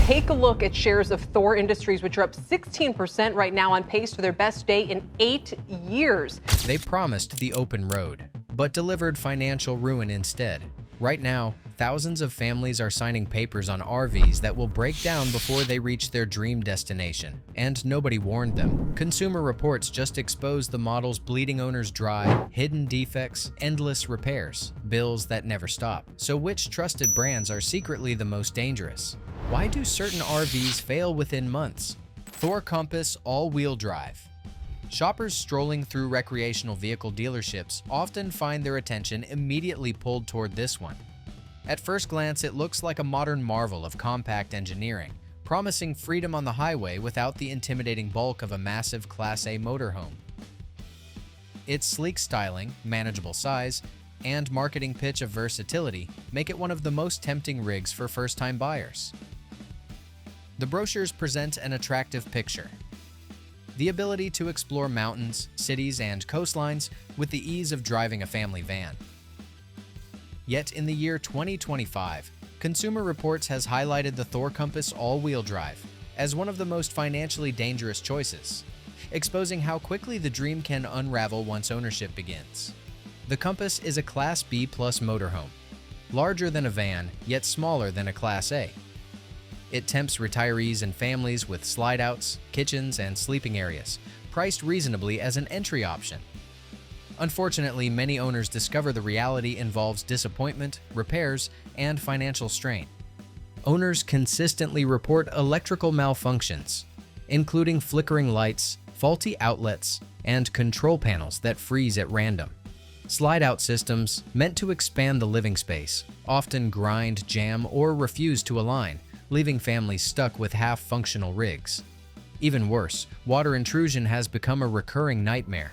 Take a look at shares of Thor Industries, which are up 16% right now, on pace for their best day in 8 years. They promised the open road, but delivered financial ruin instead. Right now, thousands of families are signing papers on R-Vees that will break down before they reach their dream destination, and nobody warned them. Consumer Reports just exposed the model's bleeding owners dry, hidden defects, endless repairs, bills that never stop. So which trusted brands are secretly the most dangerous? Why do certain R-Vees fail within months? Thor Compass all-wheel drive. Shoppers strolling through recreational vehicle dealerships often find their attention immediately pulled toward this one. At first glance, it looks like a modern marvel of compact engineering, promising freedom on the highway without the intimidating bulk of a massive Class A motorhome. Its sleek styling, manageable size, and marketing pitch of versatility make it one of the most tempting rigs for first-time buyers. The brochures present an attractive picture. The ability to explore mountains, cities, and coastlines with the ease of driving a family van. Yet in the year 2025, Consumer Reports has highlighted the Thor Compass all-wheel drive as one of the most financially dangerous choices, exposing how quickly the dream can unravel once ownership begins. The Compass is a Class B plus motorhome, larger than a van, yet smaller than a Class A. It tempts retirees and families with slide-outs, kitchens, and sleeping areas, priced reasonably as an entry option. Unfortunately, many owners discover the reality involves disappointment, repairs, and financial strain. Owners consistently report electrical malfunctions, including flickering lights, faulty outlets, and control panels that freeze at random. Slide-out systems, meant to expand the living space, often grind, jam, or refuse to align, leaving families stuck with half-functional rigs. Even worse, water intrusion has become a recurring nightmare.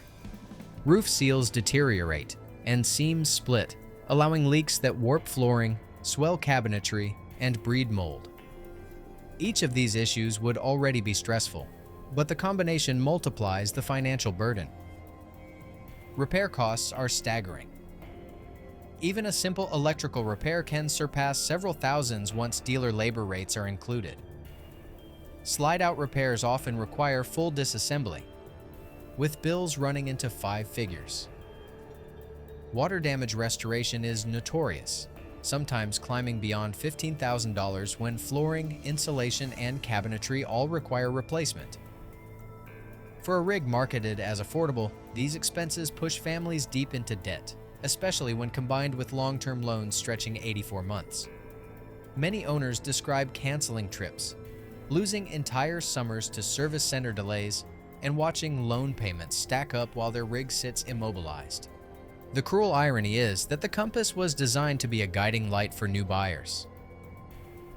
Roof seals deteriorate, and seams split, allowing leaks that warp flooring, swell cabinetry, and breed mold. Each of these issues would already be stressful, but the combination multiplies the financial burden. Repair costs are staggering. Even a simple electrical repair can surpass several thousands once dealer labor rates are included. Slide-out repairs often require full disassembly, with bills running into 5 figures. Water damage restoration is notorious, sometimes climbing beyond $15,000 when flooring, insulation, and cabinetry all require replacement. For a rig marketed as affordable, these expenses push families deep into debt, especially when combined with long-term loans stretching 84 months. Many owners describe canceling trips, losing entire summers to service center delays, and watching loan payments stack up while their rig sits immobilized. The cruel irony is that the Compass was designed to be a guiding light for new buyers.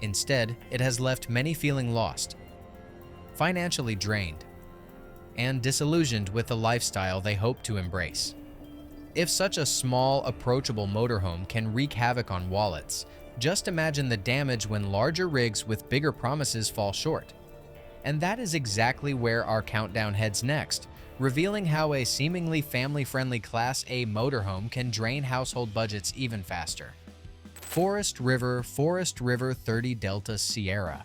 Instead, it has left many feeling lost, financially drained, and disillusioned with the lifestyle they hope to embrace. If such a small, approachable motorhome can wreak havoc on wallets, just imagine the damage when larger rigs with bigger promises fall short. And that is exactly where our countdown heads next, revealing how a seemingly family-friendly Class A motorhome can drain household budgets even faster. Forest River 30 Delta Sierra.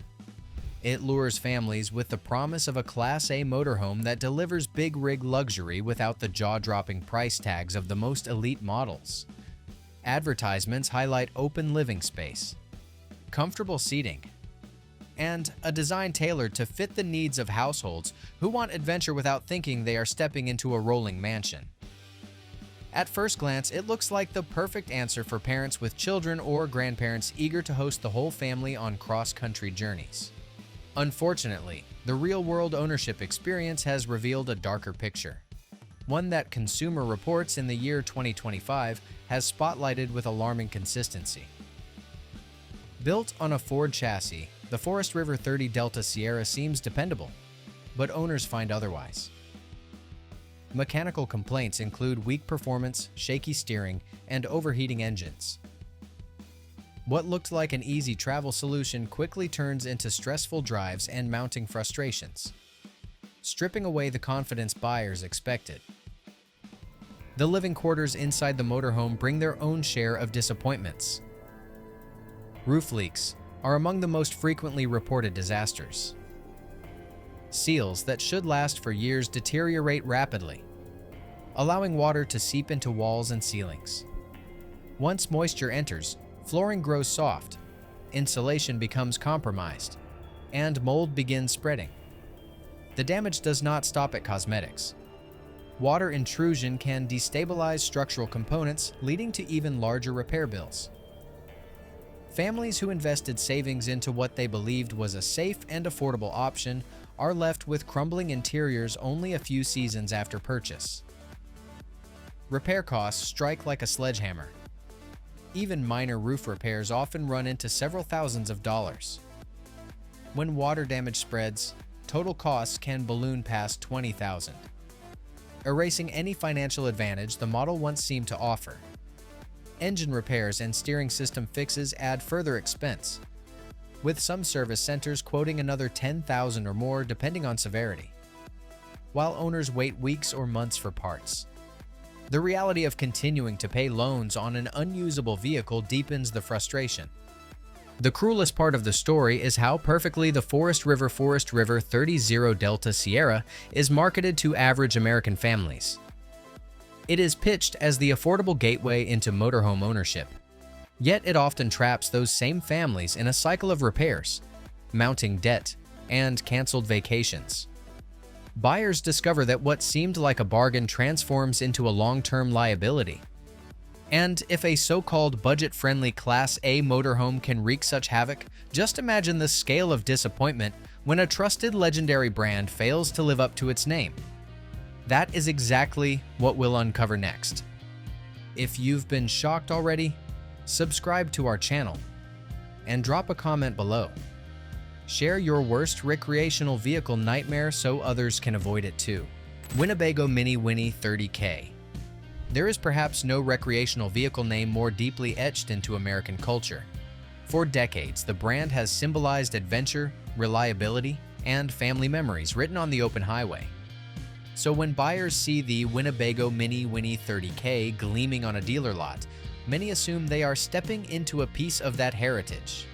It lures families with the promise of a Class A motorhome that delivers big rig luxury without the jaw-dropping price tags of the most elite models. Advertisements highlight open living space, comfortable seating, and a design tailored to fit the needs of households who want adventure without thinking they are stepping into a rolling mansion. At first glance, it looks like the perfect answer for parents with children or grandparents eager to host the whole family on cross-country journeys. Unfortunately, the real-world ownership experience has revealed a darker picture, one that Consumer Reports in the year 2025 has spotlighted with alarming consistency. Built on a Ford chassis, the Forest River 30 Delta Sierra seems dependable, but owners find otherwise. Mechanical complaints include weak performance, shaky steering, and overheating engines. What looked like an easy travel solution quickly turns into stressful drives and mounting frustrations, stripping away the confidence buyers expected. The living quarters inside the motorhome bring their own share of disappointments. Roof leaks, are among the most frequently reported disasters. Seals that should last for years deteriorate rapidly, allowing water to seep into walls and ceilings. Once moisture enters, flooring grows soft, insulation becomes compromised, and mold begins spreading. The damage does not stop at cosmetics. Water intrusion can destabilize structural components, leading to even larger repair bills. Families who invested savings into what they believed was a safe and affordable option are left with crumbling interiors only a few seasons after purchase. Repair costs strike like a sledgehammer. Even minor roof repairs often run into several thousands of dollars. When water damage spreads, total costs can balloon past $20,000, erasing any financial advantage the model once seemed to offer. Engine repairs and steering system fixes add further expense, with some service centers quoting another $10,000 or more depending on severity, while owners wait weeks or months for parts. The reality of continuing to pay loans on an unusable vehicle deepens the frustration. The cruelest part of the story is how perfectly the Forest River 30 Delta Sierra is marketed to average American families. It is pitched as the affordable gateway into motorhome ownership, yet it often traps those same families in a cycle of repairs, mounting debt, and canceled vacations. Buyers discover that what seemed like a bargain transforms into a long-term liability. And if a so-called budget-friendly Class A motorhome can wreak such havoc, just imagine the scale of disappointment when a trusted legendary brand fails to live up to its name. That is exactly what we'll uncover next. If you've been shocked already, subscribe to our channel and drop a comment below. Share your worst recreational vehicle nightmare so others can avoid it too. Winnebago Mini Winnie 30K. There is perhaps no recreational vehicle name more deeply etched into American culture. For decades, the brand has symbolized adventure, reliability, and family memories written on the open highway. So when buyers see the Winnebago Mini Winnie 30K gleaming on a dealer lot, many assume they are stepping into a piece of that heritage.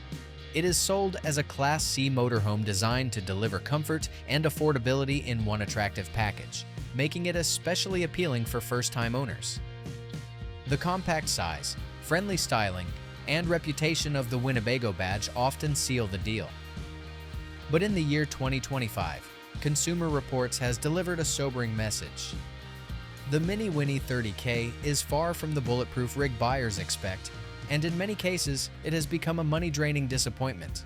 It is sold as a Class C motorhome designed to deliver comfort and affordability in one attractive package, making it especially appealing for first-time owners. The compact size, friendly styling, and reputation of the Winnebago badge often seal the deal. But in the year 2025, Consumer Reports has delivered a sobering message. The Mini Winnie 30K is far from the bulletproof rig buyers expect, and in many cases, it has become a money-draining disappointment.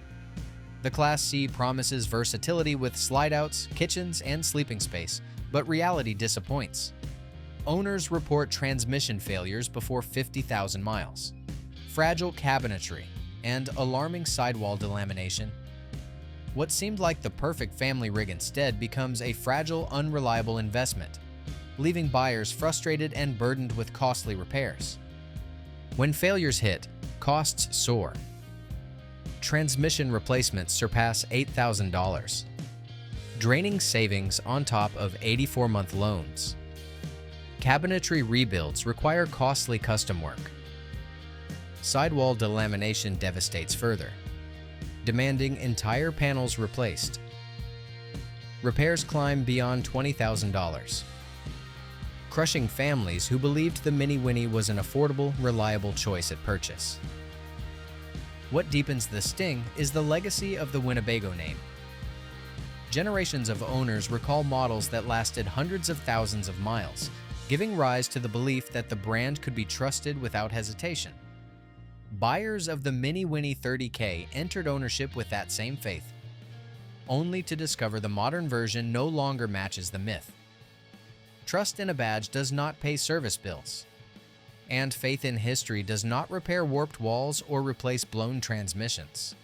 The Class C promises versatility with slide-outs, kitchens, and sleeping space, but reality disappoints. Owners report transmission failures before 50,000 miles, fragile cabinetry, and alarming sidewall delamination. What seemed like the perfect family rig instead becomes a fragile, unreliable investment, leaving buyers frustrated and burdened with costly repairs. When failures hit, costs soar. Transmission replacements surpass $8,000, draining savings on top of 84-month loans. Cabinetry rebuilds require costly custom work. Sidewall delamination devastates further, demanding entire panels replaced. Repairs climb beyond $20,000, crushing families who believed the Mini Winnie was an affordable, reliable choice at purchase. What deepens the sting is the legacy of the Winnebago name. Generations of owners recall models that lasted hundreds of thousands of miles, giving rise to the belief that the brand could be trusted without hesitation. Buyers of the Mini Winnie 30K entered ownership with that same faith, only to discover the modern version no longer matches the myth. Trust in a badge does not pay service bills, and faith in history does not repair warped walls or replace blown transmissions.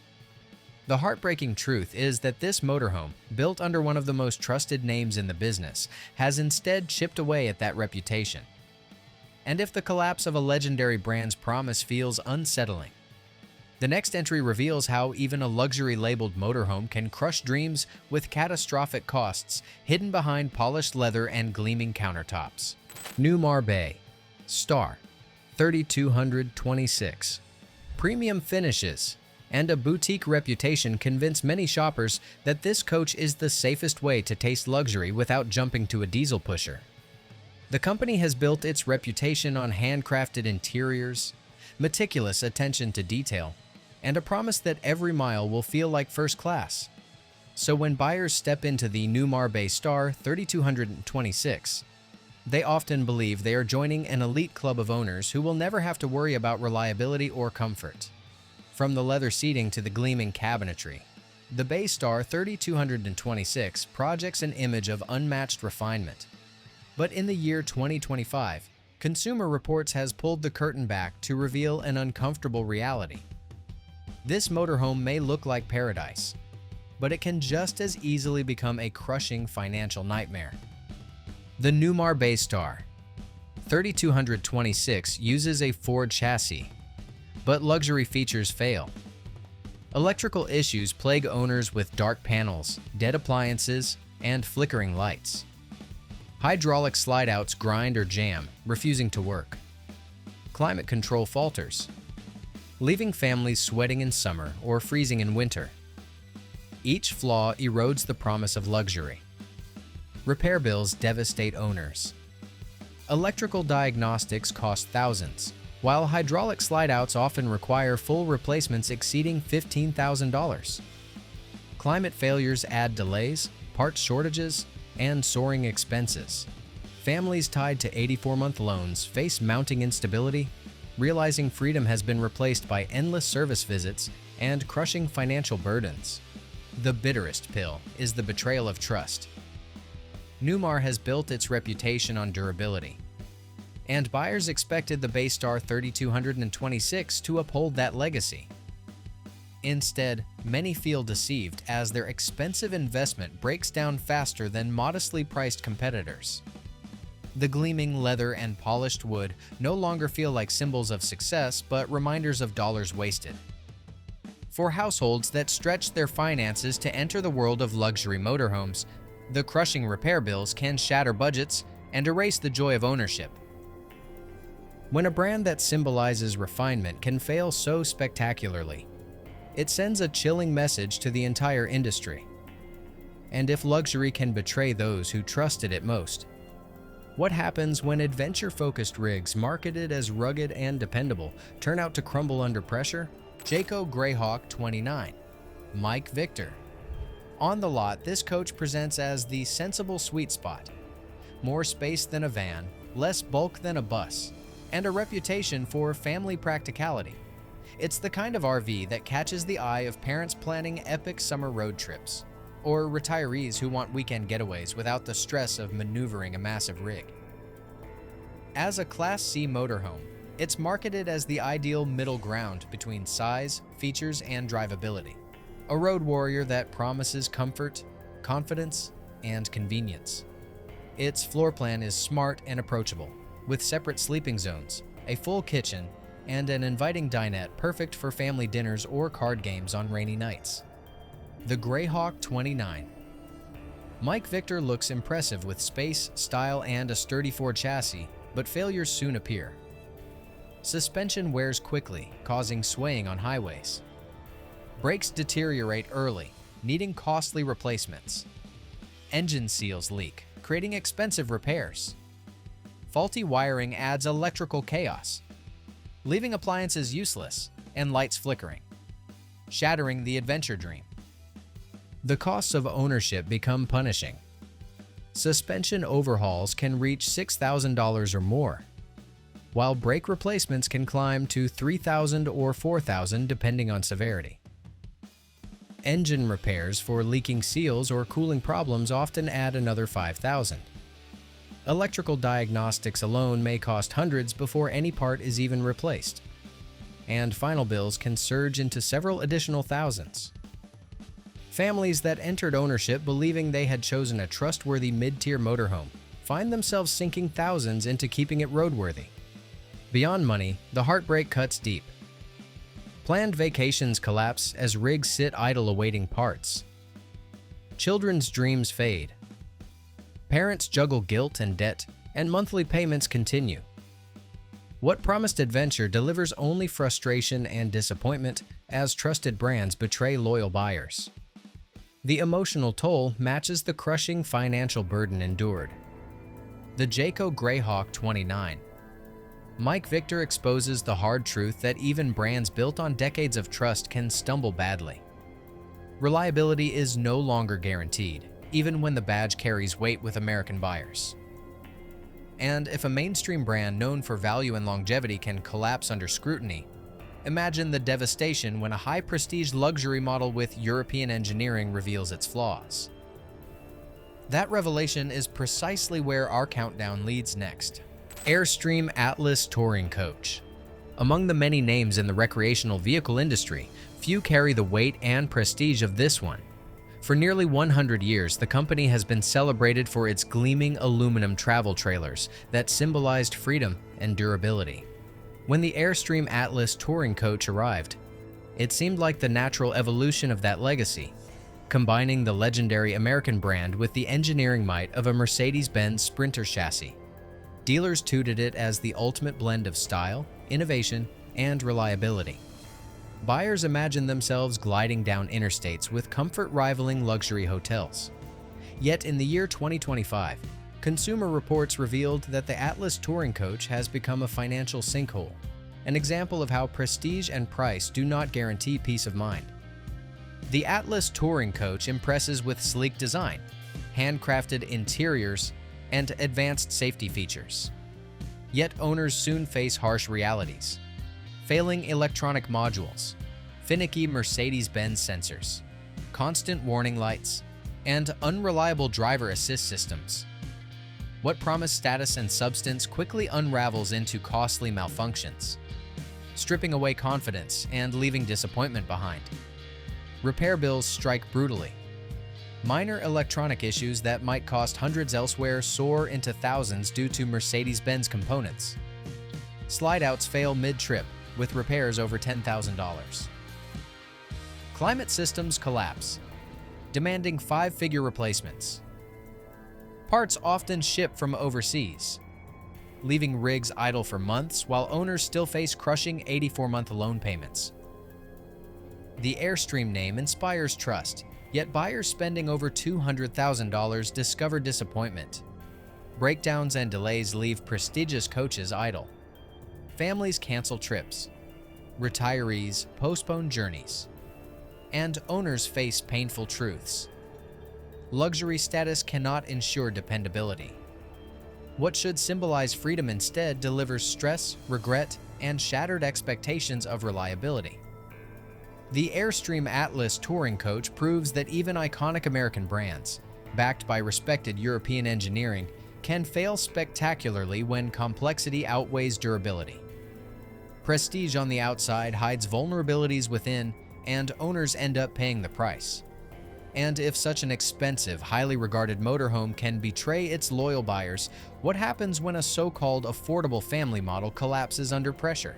The heartbreaking truth is that this motorhome, built under one of the most trusted names in the business, has instead chipped away at that reputation. And if the collapse of a legendary brand's promise feels unsettling, the next entry reveals how even a luxury-labeled motorhome can crush dreams with catastrophic costs hidden behind polished leather and gleaming countertops. New Marbet Star 3226. Premium finishes, and a boutique reputation convince many shoppers that this coach is the safest way to taste luxury without jumping to a diesel pusher. The company has built its reputation on handcrafted interiors, meticulous attention to detail, and a promise that every mile will feel like first class. So when buyers step into the Newmar Baystar 3226, they often believe they are joining an elite club of owners who will never have to worry about reliability or comfort. From the leather seating to the gleaming cabinetry, the Baystar 3226 projects an image of unmatched refinement. But in the year 2025, Consumer Reports has pulled the curtain back to reveal an uncomfortable reality. This motorhome may look like paradise, but it can just as easily become a crushing financial nightmare. The Newmar Baystar 3226 uses a Ford chassis, but luxury features fail. Electrical issues plague owners with dark panels, dead appliances, and flickering lights. Hydraulic slide-outs grind or jam, refusing to work. Climate control falters, leaving families sweating in summer or freezing in winter. Each flaw erodes the promise of luxury. Repair bills devastate owners. Electrical diagnostics cost thousands, while hydraulic slide-outs often require full replacements exceeding $15,000. Climate failures add delays, parts shortages, and soaring expenses. Families tied to 84-month loans face mounting instability, realizing freedom has been replaced by endless service visits and crushing financial burdens. The bitterest pill is the betrayal of trust. Newmar has built its reputation on durability, and buyers expected the Baystar 3226 to uphold that legacy. Instead, many feel deceived as their expensive investment breaks down faster than modestly priced competitors. The gleaming leather and polished wood no longer feel like symbols of success, but reminders of dollars wasted. For households that stretch their finances to enter the world of luxury motorhomes, the crushing repair bills can shatter budgets and erase the joy of ownership. When a brand that symbolizes refinement can fail so spectacularly, it sends a chilling message to the entire industry. And if luxury can betray those who trusted it most, what happens when adventure-focused rigs marketed as rugged and dependable turn out to crumble under pressure? Jayco Greyhawk 29. Mike Victor. On the lot, this coach presents as the sensible sweet spot. More space than a van, less bulk than a bus, and a reputation for family practicality. It's the kind of RV that catches the eye of parents planning epic summer road trips, or retirees who want weekend getaways without the stress of maneuvering a massive rig. As a Class C motorhome, it's marketed as the ideal middle ground between size, features, and drivability. A road warrior that promises comfort, confidence, and convenience. Its floor plan is smart and approachable, with separate sleeping zones, a full kitchen, and an inviting dinette perfect for family dinners or card games on rainy nights. The Greyhawk 29. Mike Victor looks impressive with space, style, and a sturdy Ford chassis, but failures soon appear. Suspension wears quickly, causing swaying on highways. Brakes deteriorate early, needing costly replacements. Engine seals leak, creating expensive repairs. Faulty wiring adds electrical chaos, leaving appliances useless and lights flickering, shattering the adventure dream. The costs of ownership become punishing. Suspension overhauls can reach $6,000 or more, while brake replacements can climb to $3,000 or $4,000 depending on severity. Engine repairs for leaking seals or cooling problems often add another $5,000. Electrical diagnostics alone may cost hundreds before any part is even replaced, and final bills can surge into several additional thousands. Families that entered ownership believing they had chosen a trustworthy mid-tier motorhome find themselves sinking thousands into keeping it roadworthy. Beyond money, the heartbreak cuts deep. Planned vacations collapse as rigs sit idle awaiting parts. Children's dreams fade. Parents juggle guilt and debt, and monthly payments continue. What promised adventure delivers only frustration and disappointment as trusted brands betray loyal buyers. The emotional toll matches the crushing financial burden endured. The Jayco Greyhawk 29. Mike Victor exposes the hard truth that even brands built on decades of trust can stumble badly. Reliability is no longer guaranteed, even when the badge carries weight with American buyers. And if a mainstream brand known for value and longevity can collapse under scrutiny, imagine the devastation when a high-prestige luxury model with European engineering reveals its flaws. That revelation is precisely where our countdown leads next. Airstream Atlas Touring Coach. Among the many names in the recreational vehicle industry, few carry the weight and prestige of this one. For nearly 100 years, the company has been celebrated for its gleaming aluminum travel trailers that symbolized freedom and durability. When the Airstream Atlas Touring Coach arrived, it seemed like the natural evolution of that legacy, combining the legendary American brand with the engineering might of a Mercedes-Benz Sprinter chassis. Dealers touted it as the ultimate blend of style, innovation, and reliability. Buyers imagined themselves gliding down interstates with comfort rivaling luxury hotels. Yet in the year 2025, Consumer Reports revealed that the Atlas Touring Coach has become a financial sinkhole, an example of how prestige and price do not guarantee peace of mind. The Atlas Touring Coach impresses with sleek design, handcrafted interiors, and advanced safety features. Yet owners soon face harsh realities: failing electronic modules, finicky Mercedes-Benz sensors, constant warning lights, and unreliable driver assist systems. What promised status and substance quickly unravels into costly malfunctions, stripping away confidence and leaving disappointment behind. Repair bills strike brutally. Minor electronic issues that might cost hundreds elsewhere soar into thousands due to Mercedes-Benz components. Slide-outs fail mid-trip, with repairs over $10,000. Climate systems collapse, demanding five-figure replacements. Parts often ship from overseas, leaving rigs idle for months while owners still face crushing 84-month loan payments. The Airstream name inspires trust, yet buyers spending over $200,000 discover disappointment. Breakdowns and delays leave prestigious coaches idle. Families cancel trips. Retirees postpone journeys. And owners face painful truths. Luxury status cannot ensure dependability. What should symbolize freedom instead delivers stress, regret, and shattered expectations of reliability. The Airstream Atlas Touring Coach proves that even iconic American brands, backed by respected European engineering, can fail spectacularly when complexity outweighs durability. Prestige on the outside hides vulnerabilities within, and owners end up paying the price. And if such an expensive, highly regarded motorhome can betray its loyal buyers, what happens when a so-called affordable family model collapses under pressure?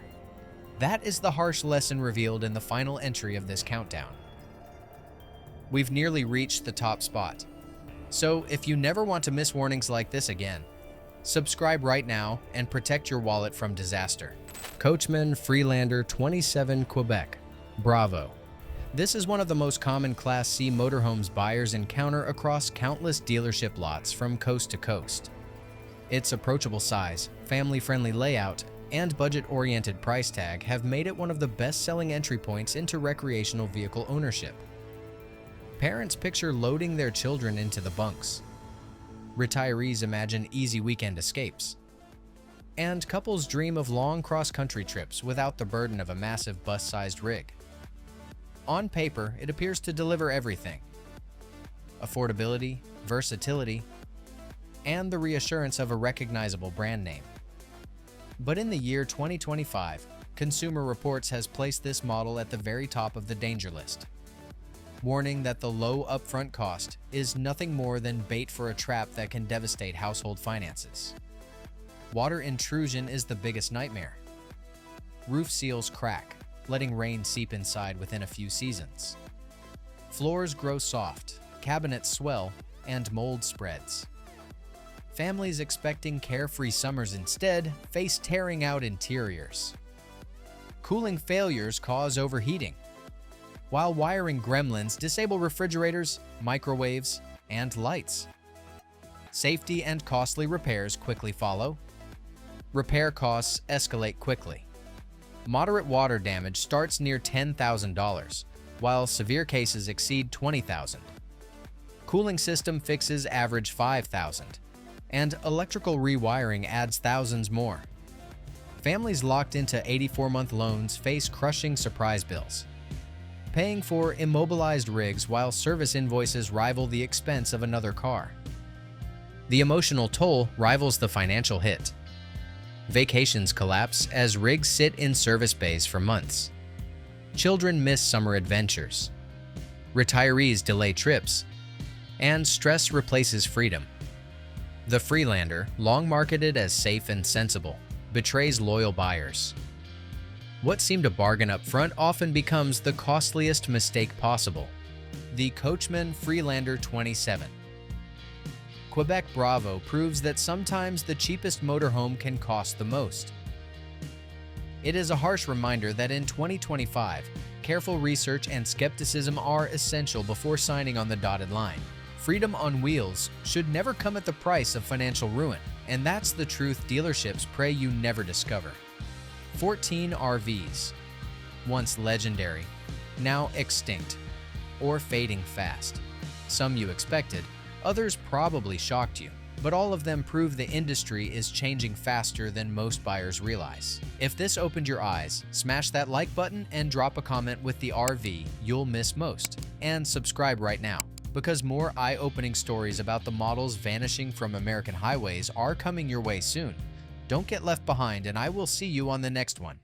That is the harsh lesson revealed in the final entry of this countdown. We've nearly reached the top spot. So if you never want to miss warnings like this again, subscribe right now and protect your wallet from disaster. Coachman Freelander 27 Quebec. Bravo. This is one of the most common Class C motorhomes buyers encounter across countless dealership lots from coast to coast. Its approachable size, family-friendly layout, and budget-oriented price tag have made it one of the best-selling entry points into recreational vehicle ownership. Parents picture loading their children into the bunks. Retirees imagine easy weekend escapes. And couples dream of long cross-country trips without the burden of a massive bus-sized rig. On paper, it appears to deliver everything: affordability, versatility, and the reassurance of a recognizable brand name. But in the year 2025, Consumer Reports has placed this model at the very top of the danger list, warning that the low upfront cost is nothing more than bait for a trap that can devastate household finances. Water intrusion is the biggest nightmare. Roof seals crack, letting rain seep inside within a few seasons. Floors grow soft, cabinets swell, and mold spreads. Families expecting carefree summers instead face tearing out interiors. Cooling failures cause overheating, while wiring gremlins disable refrigerators, microwaves, and lights. Safety and costly repairs quickly follow. Repair costs escalate quickly. Moderate water damage starts near $10,000, while severe cases exceed $20,000. Cooling system fixes average $5,000, and electrical rewiring adds thousands more. Families locked into 84-month loans face crushing surprise bills, paying for immobilized rigs while service invoices rival the expense of another car. The emotional toll rivals the financial hit. Vacations collapse as rigs sit in service bays for months. Children miss summer adventures. Retirees delay trips. And stress replaces freedom. The Freelander, long marketed as safe and sensible, betrays loyal buyers. What seemed a bargain up front often becomes the costliest mistake possible. The Coachman Freelander 27. Quebec Bravo proves that sometimes the cheapest motorhome can cost the most. It is a harsh reminder that in 2025, careful research and skepticism are essential before signing on the dotted line. Freedom on wheels should never come at the price of financial ruin, and that's the truth dealerships pray you never discover. 14 R-Vees. Once legendary, now extinct, or fading fast. Some you expected, others probably shocked you, but all of them prove the industry is changing faster than most buyers realize. If this opened your eyes, smash that like button and drop a comment with the R-V you'll miss most. And subscribe right now, because more eye-opening stories about the models vanishing from American highways are coming your way soon. Don't get left behind, and I will see you on the next one.